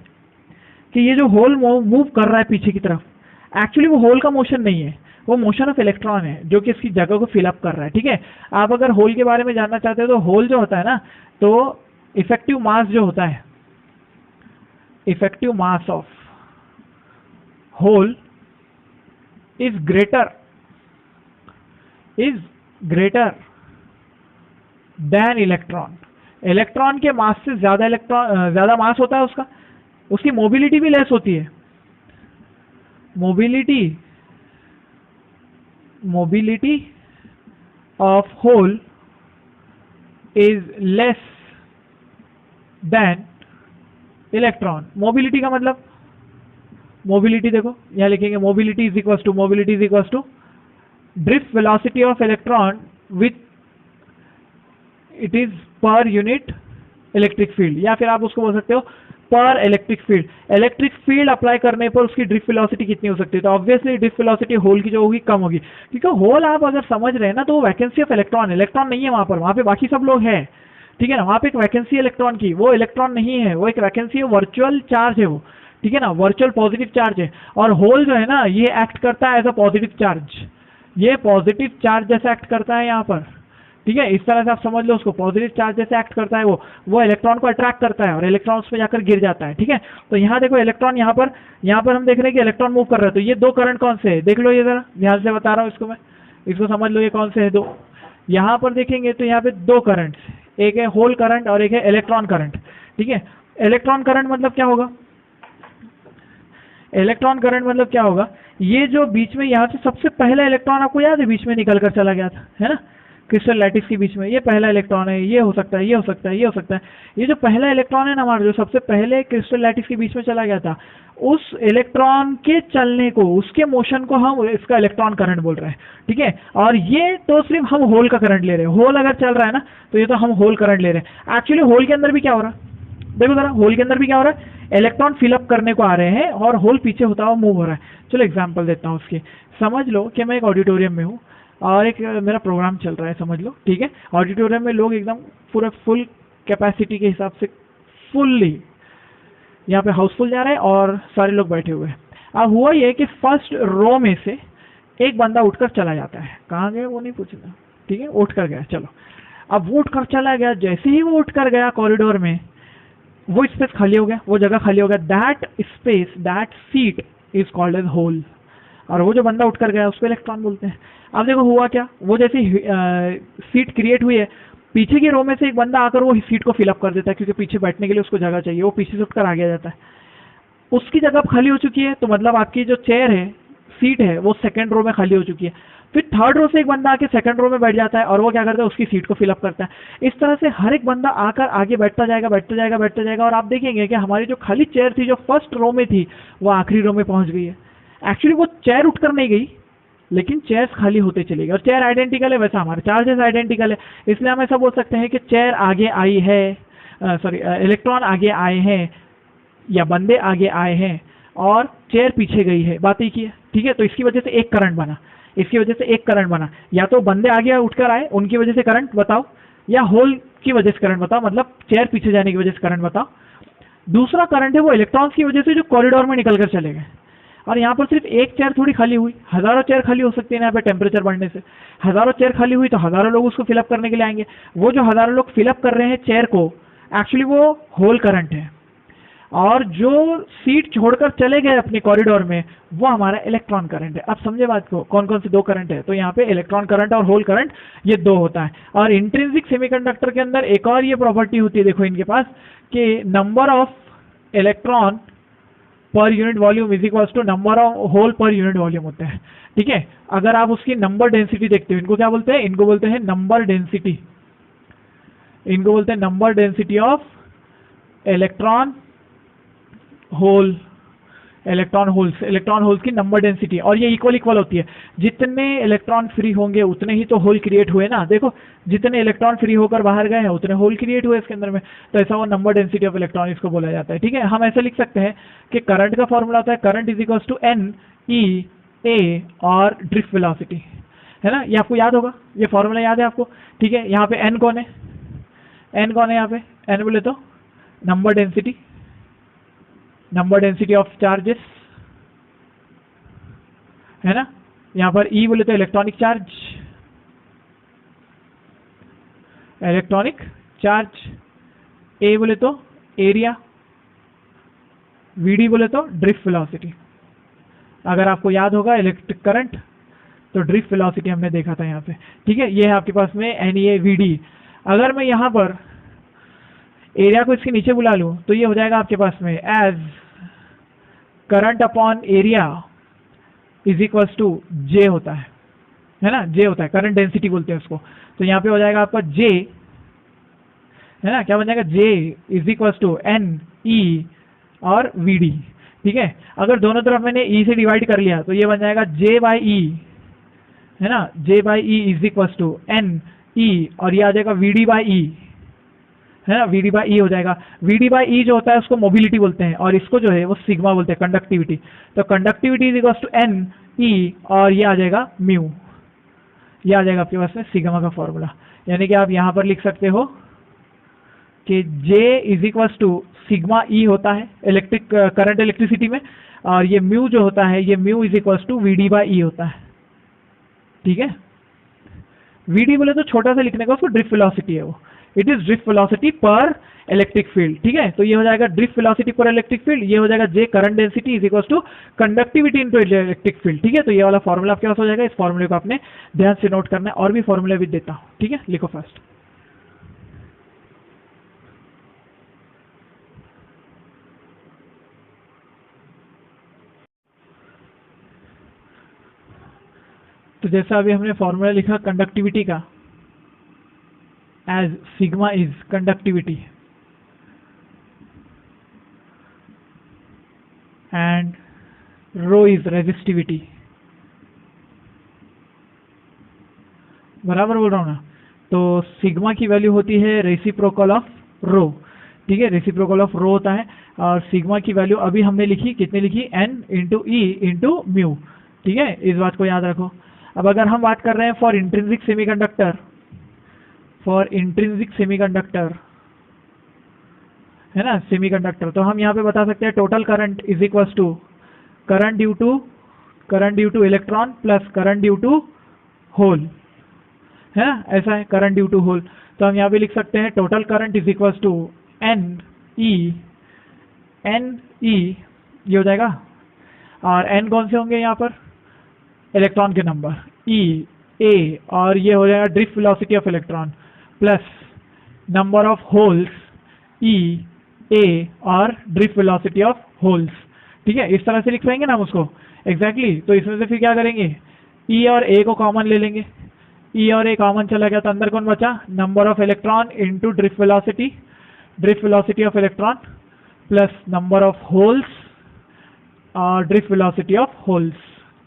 कि ये जो होल मूव कर रहा है पीछे की तरफ, एक्चुअली वो होल का मोशन नहीं है, वो मोशन ऑफ इलेक्ट्रॉन है जो कि इसकी जगह को फिलअप कर रहा है, ठीक है। आप अगर होल के बारे में जानना चाहते हो तो होल जो होता है ना, तो इफेक्टिव मास जो होता है, effective mass of hole is greater than electron. Electron के मास से ज्यादा मास होता है उसका, उसकी मोबिलिटी भी लेस होती है, mobility of hole is less than electron. Mobility का मतलब मोबिलिटी देखो यहाँ लिखेंगे mobility is equal to drift velocity of electron with it is per unit electric field, या फिर आप उसको बोल सकते हो per electric field. Electric field apply करने पर उसकी ड्रिफ्ट वेलोसिटी कितनी हो सकती है, तो ऑब्वियसली ड्रिफ्ट वेलोसिटी होल की जो होगी कम होगी, क्योंकि होल आप अगर समझ रहे हैं ना तो वो वैकेंसी ऑफ इलेक्ट्रॉन, इलेक्ट्रॉन नहीं है वहां पे बाकी सब लोग हैं, ठीक है ना, वहां पे एक वैकेंसी इलेक्ट्रॉन की, वो इलेक्ट्रॉन नहीं है, वो एक वैकेंसी है, वर्चुअल चार्ज है वो, ठीक है ना, वर्चुअल पॉजिटिव चार्ज है। और होल जो है ना ये एक्ट करता है एज अ पॉजिटिव चार्ज, ये पॉजिटिव चार्ज जैसे एक्ट करता है यहाँ पर, ठीक है, इस तरह से आप समझ लो उसको, पॉजिटिव चार्ज जैसे एक्ट करता है वो इलेक्ट्रॉन को अट्रैक्ट करता है और इलेक्ट्रॉन उसमें जाकर गिर जाता है, ठीक है। तो यहाँ देखो इलेक्ट्रॉन यहाँ पर हम देख रहे हैं कि इलेक्ट्रॉन मूव कर रहा है, तो ये दो करंट कौन से है देख लो, ये जरा ध्यान से बता रहा हूँ इसको मैं, इसको समझ लो ये कौन से है दो। यहाँ पर देखेंगे तो यहाँ पे दो करंट, एक है होल करंट और एक है इलेक्ट्रॉन करंट, ठीक है। इलेक्ट्रॉन करंट मतलब क्या होगा, इलेक्ट्रॉन करंट मतलब क्या होगा, ये जो बीच में यहाँ से सबसे पहला इलेक्ट्रॉन आपको याद है बीच में निकल कर चला गया था, है ना, क्रिस्टल लैटिस के बीच में, ये पहला इलेक्ट्रॉन है, ये हो सकता है, ये हो सकता है, ये हो सकता है, ये जो पहला इलेक्ट्रॉन है ना हमारा, जो सबसे पहले क्रिस्टल लैटिस के बीच में चला गया था, उस इलेक्ट्रॉन के चलने को, उसके मोशन को हम इसका इलेक्ट्रॉन करंट बोल रहे हैं, ठीक है। और ये तो सिर्फ हम होल का करंट ले रहे हैं, होल अगर चल रहा है ना तो ये तो हम होल करंट ले रहे हैं। एक्चुअली होल के अंदर भी क्या हो रहा है, देखो जरा, होल के अंदर भी क्या हो रहा है, इलेक्ट्रॉन फिलअप करने को आ रहे हैं और होल पीछे होता हुआ मूव हो रहा है। चलो एग्जांपल देता हूँ उसकी, समझ लो कि मैं एक ऑडिटोरियम में हूँ और एक मेरा प्रोग्राम चल रहा है, समझ लो, ठीक है। ऑडिटोरियम में लोग एकदम पूरा फुल कैपेसिटी के हिसाब से फुल्ली यहाँ पे हाउसफुल जा रहे हैं और सारे लोग बैठे हुए हैं। अब हुआ ये कि फर्स्ट रो में से एक बंदा उठकर चला जाता है, कहाँ गया वो नहीं पूछना, ठीक है, उठ कर गया, चलो। अब वो उठकर चला गया, जैसे ही वो उठकर गया कॉरिडोर में, वो स्पेस खाली हो गया, वो जगह खाली हो गया, that space, that seat is called as hole, और वो जो बंदा उठकर गया उसको इलेक्ट्रॉन बोलते हैं। अब देखो हुआ क्या, वो जैसे सीट क्रिएट हुई है, पीछे की रो में से एक बंदा आकर वो सीट को फिलअप कर देता है, क्योंकि पीछे बैठने के लिए उसको जगह चाहिए, वो पीछे से उठकर आगे आ जाता है, उसकी जगह अब खाली हो चुकी है, तो मतलब आपकी जो चेयर है, सीट है, वो सेकंड रो में खाली हो चुकी है। फिर थर्ड रो से एक बंदा आके सेकंड रो में बैठ जाता है और वो क्या करता है, उसकी सीट को फिलअप करता है। इस तरह से हर एक बंदा आकर आगे बैठता जाएगा, बैठता जाएगा, बैठता जाएगा, और आप देखेंगे कि हमारी जो खाली चेयर थी जो फर्स्ट रो में थी वो आखिरी रो में पहुंच गई है। एक्चुअली वो चेयर उठकर नहीं गई, लेकिन चेयर्स खाली होते चली गई, और चेयर आइडेंटिकल है, वैसा हमारे चार्जेस आइडेंटिकल है, इसलिए हम ऐसा बोल सकते हैं कि चेयर आगे आई है, इलेक्ट्रॉन आगे आए हैं या बंदे आगे आए हैं और चेयर पीछे गई है, बात एक ही है, ठीक है। तो इसकी वजह से एक करंट बना, इसकी वजह से एक करंट बना, या तो बंदे आगे उठकर आए उनकी वजह से करंट बताओ, या होल की वजह से करंट बताओ, मतलब चेयर पीछे जाने की वजह से करंट बताओ। दूसरा करंट है वो इलेक्ट्रॉन्स की वजह से जो कॉरिडोर में निकल कर चले गए। और यहाँ पर सिर्फ एक चेयर थोड़ी खाली हुई, हजारों चेयर खाली हो सकती है यहाँ पे टेम्परेचर बढ़ने से, हजारों चेयर खाली हुई तो हजारों लोग उसको फिलअप करने के लिए आएंगे, वो जो हजारों लोग फिलअप कर रहे हैं चेयर को, एक्चुअली वो होल करंट है, और जो सीट छोड़कर चले गए अपने कॉरिडोर में वो हमारा इलेक्ट्रॉन करंट है। अब समझे बात को, कौन कौन से दो करंट है, तो यहाँ पे इलेक्ट्रॉन करंट और होल करंट ये दो होता है। और इंट्रिंसिक सेमीकंडक्टर के अंदर एक और ये प्रॉपर्टी होती है, देखो इनके पास, कि number of electron per unit volume is equal to number of hole per unit volume होता है, ठीक है। अगर आप उसकी नंबर डेंसिटी देखते हो, इनको क्या बोलते हैं, इनको बोलते हैं नंबर डेंसिटी, इनको बोलते हैं number density of electron hole, electron holes की नंबर डेंसिटी, और ये इक्वल होती है, जितने इलेक्ट्रॉन फ्री होंगे उतने ही तो होल क्रिएट हुए ना, देखो जितने इलेक्ट्रॉन फ्री होकर बाहर गए हैं उतने होल क्रिएट हुए इसके अंदर में, तो ऐसा वो नंबर डेंसिटी ऑफ इलेक्ट्रॉन इसको बोला जाता है, ठीक है। हम ऐसा लिख सकते हैं कि करंट का फॉर्मूला होता है current is equal to n e a और ड्रिफ्ट वेलोसिटी, है ना, ये आपको याद होगा, ये फॉर्मूला याद है आपको, ठीक है। यहाँ पे एन कौन है, एन कौन है यहाँ पे, एन बोले तो नंबर डेंसिटी ऑफ चार्जेस, है ना। यहाँ पर ई बोले तो इलेक्ट्रॉनिक चार्ज, ए बोले तो एरिया, वीडी बोले तो ड्रिफ्ट वेलोसिटी। अगर आपको याद होगा इलेक्ट्रिक करंट तो ड्रिफ्ट वेलोसिटी हमने देखा था यहाँ पे, ठीक है। ये है आपके पास में एन ए वी डी। अगर मैं यहाँ पर एरिया को इसके नीचे बुला लूँ तो ये हो जाएगा आपके पास में as current upon area is equal to j होता है ना, जे होता है, करंट डेंसिटी बोलते हैं उसको। तो यहाँ पे हो जाएगा आपका जे, है ना, क्या बन जाएगा, j is equal to n e और वी डी, ठीक है, अगर दोनों तरफ मैंने ई से डिवाइड कर लिया तो ये बन जाएगा जे बाई ई, है ना, j by e is equal to n e, और ये आ जाएगा वी डी बाई ई, है ना, वी डी बाई ई हो जाएगा। वी डी बाई ई जो होता है उसको मोबिलिटी बोलते हैं, और इसको जो है वो सिग्मा बोलते हैं, कंडक्टिविटी। तो conductivity is equal to n e, और ये आ जाएगा म्यू, ये आ जाएगा आपके पास में सिग्मा का फॉर्मूला। यानी कि आप यहाँ पर लिख सकते हो कि J is equal to sigma e होता है इलेक्ट्रिक करंट इलेक्ट्रिसिटी में, और ये म्यू जो होता है ये mu is equal to v d by e होता है। ठीक है, वी डी बोले तो छोटा सा लिखने का, उसको ड्रिफ्ट वेलोसिटी है वो, it is drift velocity per electric field. ठीक है, तो ये हो जाएगा drift velocity per electric field, ये हो जाएगा J current density is equal to conductivity into electric field. ठीक है, तो ये वाला फॉर्मूला आपके पास हो जाएगा। इस फॉर्मूले को आपने ध्यान से नोट करना है, और भी फॉर्मूले भी देता हूं। ठीक है, लिखो फर्स्ट। तो जैसा अभी हमने फॉर्मूला लिखा कंडक्टिविटी का, as sigma is conductivity and rho is resistivity, बराबर बोल रहा हूँ ना। तो सिग्मा की वैल्यू होती है रेसिप्रोकल ऑफ रो। ठीक है, रेसिप्रोकल ऑफ रो होता है, और सिग्मा की वैल्यू अभी हमने लिखी, कितने लिखी, n into e into mu. ठीक है, इस बात को याद रखो। अब अगर हम बात कर रहे हैं for intrinsic semiconductor, for intrinsic semiconductor, है ना, सेमीकंडक्टर, तो हम यहाँ पे बता सकते हैं total current is equal to current due to electron plus current due to hole, है ना, ऐसा है, करंट ड्यू टू होल। तो हम यहाँ पे लिख सकते हैं total current is equal to n e ये हो जाएगा, और एन कौन से होंगे यहाँ पर, इलेक्ट्रॉन के नंबर, ई ए, और ये हो जाएगा drift velocity of electron plus number of holes e a और ड्रिफ्ट वेलोसिटी ऑफ होल्स। ठीक है, इस तरह से लिख पाएंगे ना हम उसको एग्जैक्टली। तो इसमें से फिर क्या करेंगे, ई और ए को कॉमन ले लेंगे, ई और ए कॉमन चला गया तो अंदर कौन बचा, number of electron into drift velocity of electron plus number of holes और ड्रिफ्ट वेलोसिटी ऑफ होल्स।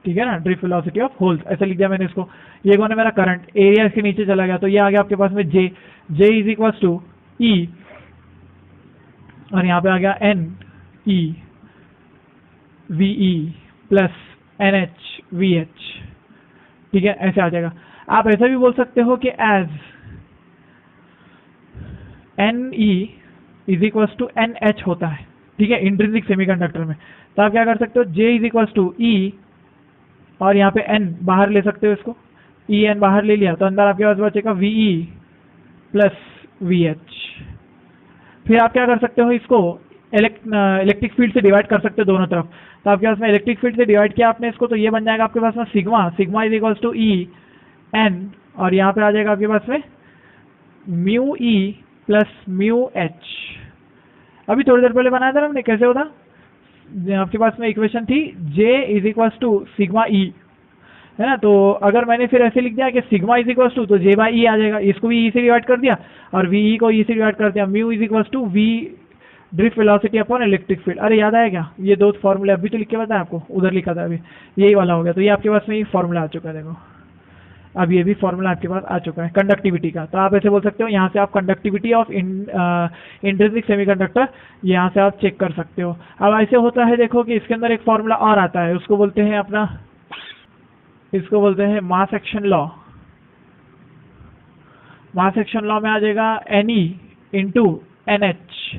ठीक है ना, ड्रिफ्ट वेलोसिटी ऑफ होल्स, ऐसा लिख दिया मैंने इसको। ये कौन है मेरा करंट, एरिया इसके नीचे चला गया, तो ये आ गया आपके पास में J is equal to e, और यहाँ पे आ गया n e v e plus n h v h. ठीक है, ऐसे आ जाएगा। आप ऐसा भी बोल सकते हो कि as n e is equal to n h होता है। ठीक है, इंट्रिंसिक सेमीकंडक्टर में। तो आप क्या कर सकते हो, जे इज इक्वल टू ई, और यहाँ पे एन बाहर ले सकते हो, इसको ई एन बाहर ले लिया तो अंदर आपके पास बचेगा we e plus V H. फिर आप क्या कर सकते हो, इसको इलेक्ट्रिक फील्ड से डिवाइड कर सकते हो दोनों तरफ। तो आपके पास में इलेक्ट्रिक फील्ड से डिवाइड किया आपने इसको, तो ये बन जाएगा आपके पास में sigma is equal to e n, और यहाँ पे आ जाएगा आपके पास में mu e plus mu h. अभी थोड़ी देर पहले बनाया था ना हमने, कैसे होता, आपके पास में इक्वेशन थी J is equal to sigma e, है ना। तो अगर मैंने फिर ऐसे लिख दिया कि सिग्मा इज इक्वल टू, तो J बाई ई आ जाएगा, इसको भी ई से डिवाइड कर दिया और वी ई को ई से डिवाइड कर दिया, mu is equal to v drift velocity upon electric field. अरे याद आया क्या, ये दो फॉर्मूले अभी तो लिख के बताया आपको, उधर लिखा था अभी, यही वाला हो गया। तो ये आपके पास में ये फॉर्मूला आ चुका है, देखो अब ये भी फॉर्मूला आपके पास आ चुका है कंडक्टिविटी का। तो आप ऐसे बोल सकते हो, यहाँ से आप कंडक्टिविटी ऑफ इंट्रिंसिक सेमीकंडक्टर यहाँ से आप चेक कर सकते हो। अब ऐसे होता है देखो कि इसके अंदर एक फॉर्मूला और आता है, उसको बोलते हैं अपना, इसको बोलते हैं mass action law. Mass action law में आ जाएगा n e into n h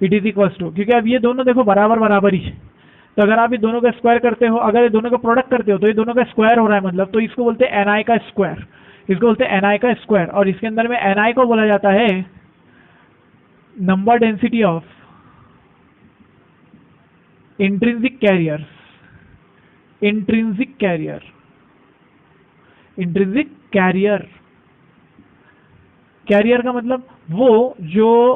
it is equal to, क्योंकि अब ये दोनों देखो बराबर बराबर ही है, तो अगर आप ये दोनों का स्क्वायर करते हो, अगर ये दोनों का प्रोडक्ट करते हो तो ये दोनों का स्क्वायर हो रहा है मतलब, तो इसको बोलते हैं एन का स्क्वायर, इसको बोलते हैं एन का स्क्वायर। और इसके अंदर में एन को बोला जाता है number density of intrinsic carrier. Intrinsic carrier, carrier का मतलब वो जो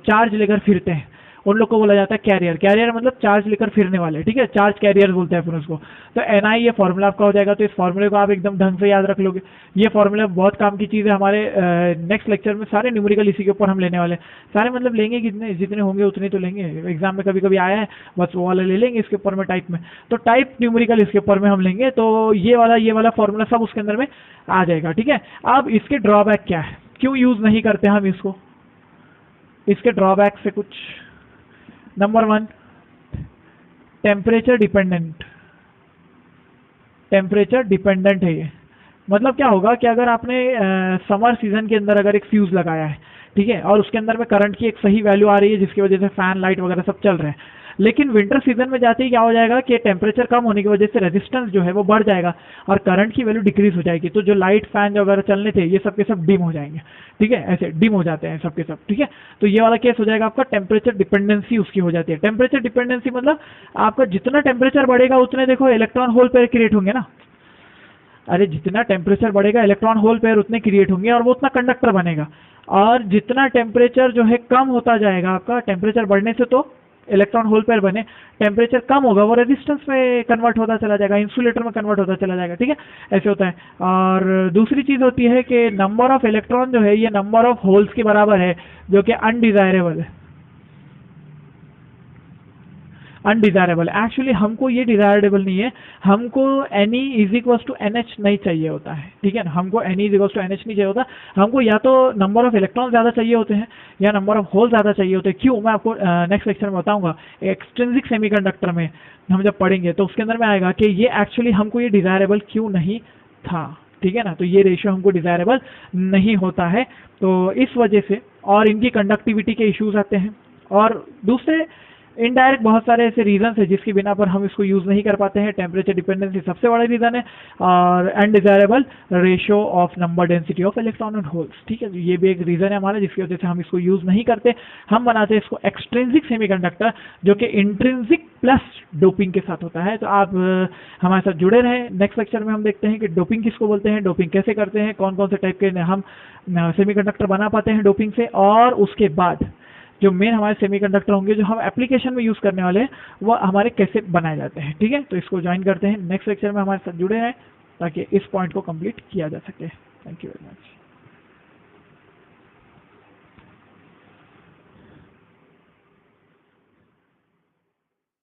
चार्ज लेकर फिरते हैं, उन लोग को बोला जाता है कैरियर। कैरियर मतलब चार्ज लेकर फिरने वाले, ठीक है, चार्ज कैरियर बोलते हैं अपन उसको। तो Ni ये फॉर्मूला आपका हो जाएगा। तो इस फॉर्मूले को आप एकदम ढंग से याद रख लोगे। ये फॉर्मूला बहुत काम की चीज़ है। हमारे नेक्स्ट लेक्चर में सारे न्यूमेरिकल इसी के ऊपर हम लेने वाले हैं। सारे मतलब लेंगे कितने, जितने होंगे उतने तो लेंगे। एग्जाम में कभी कभी आया है, बस वो वाला ले लेंगे इसके ऊपर में टाइप में। तो टाइप न्यूमेरिकल इसके ऊपर में हम लेंगे। तो ये वाला फॉर्मूला सब उसके अंदर में आ जाएगा, ठीक है। अब इसके ड्रॉबैक क्या है, क्यों यूज नहीं करते हम इसको? इसके ड्रॉबैक से कुछ, number 1, temperature dependent. Temperature dependent है ये। मतलब क्या होगा कि अगर आपने समर सीजन के अंदर अगर एक फ्यूज लगाया है, ठीक है, और उसके अंदर में करंट की एक सही वैल्यू आ रही है जिसकी वजह से फैन लाइट वगैरह सब चल रहे हैं, लेकिन विंटर सीजन में जाते ही क्या हो जाएगा कि टेम्परेचर कम होने की वजह से रेजिस्टेंस जो है वो बढ़ जाएगा और करंट की वैल्यू डिक्रीज हो जाएगी। तो जो लाइट फैन वगैरह चलने थे ये सब के सब डिम हो जाएंगे, ठीक है, ऐसे डिम हो जाते हैं सब के सब, ठीक है। तो ये वाला केस हो जाएगा आपका, टेम्परेचर डिपेंडेंसी उसकी हो जाती है। टेम्परेचर डिपेंडेंसी मतलब आपका जितना टेम्परेचर बढ़ेगा उतने देखो इलेक्ट्रॉन होल पेयर क्रिएट होंगे ना। अरे जितना टेम्परेचर बढ़ेगा इलेक्ट्रॉन होल पेयर उतने क्रिएट होंगे और वो उतना कंडक्टर बनेगा। और जितना टेम्परेचर जो है कम होता जाएगा आपका, टेम्परेचर बढ़ने से तो इलेक्ट्रॉन होल पेयर बने, टेम्परेचर कम होगा वो रेजिस्टेंस में कन्वर्ट होता चला जाएगा, इंसुलेटर में कन्वर्ट होता चला जाएगा, ठीक है, ऐसे होता है। और दूसरी चीज होती है कि नंबर ऑफ इलेक्ट्रॉन जो है ये नंबर ऑफ होल्स के बराबर है, जो कि अनडिजायरेबल है। अनडिजायरेबल एक्चुअली हमको ये डिजायरेबल नहीं है, हमको Ne is equal to NH नहीं चाहिए होता है, ठीक है ना। हमको Ne is equal to NH नहीं चाहिए होता, हमको या तो नंबर ऑफ इलेक्ट्रॉन ज्यादा चाहिए होते हैं या नंबर ऑफ होल ज्यादा चाहिए होते हैं। क्यों, मैं आपको नेक्स्ट लेक्चर में बताऊंगा। एक्सट्रिंसिक सेमीकंडक्टर में हम जब पढ़ेंगे तो उसके अंदर में आएगा कि ये एक्चुअली हमको ये डिजायरेबल क्यों नहीं था, ठीक है ना। तो ये रेशियो हमको डिजायरेबल नहीं होता है, तो इस वजह से, और इनकी कंडक्टिविटी के इश्यूज आते हैं, और दूसरे इनडायरेक्ट बहुत सारे ऐसे रीजन है जिसकी बिना पर हम इसको यूज नहीं कर पाते हैं। टेम्परेचर डिपेंडेंसी सबसे बड़ा रीजन है, और undesirable ratio of number density of electron and holes, ठीक है। ये भी एक रीजन है हमारा जिसकी वजह से हम इसको यूज नहीं करते। हम बनाते हैं इसको एक्सट्रिंसिक सेमीकंडक्टर, जो कि इंट्रिंसिक प्लस डोपिंग के साथ होता है। तो आप हमारे साथ जुड़े रहें। नेक्स्ट लेक्चर में हम देखते हैं कि डोपिंग किसको बोलते हैं, डोपिंग कैसे करते हैं, कौन कौन से टाइप के हम सेमीकंडक्टर बना पाते हैं डोपिंग से, और उसके बाद जो मेन हमारे सेमीकंडक्टर होंगे जो हम एप्लीकेशन में यूज करने वाले हैं वो हमारे कैसे बनाए जाते हैं, ठीक है। तो इसको ज्वाइन करते हैं, नेक्स्ट लेक्चर में हमारे साथ जुड़े रहें ताकि इस पॉइंट को कंप्लीट किया जा सके। Thank you very much.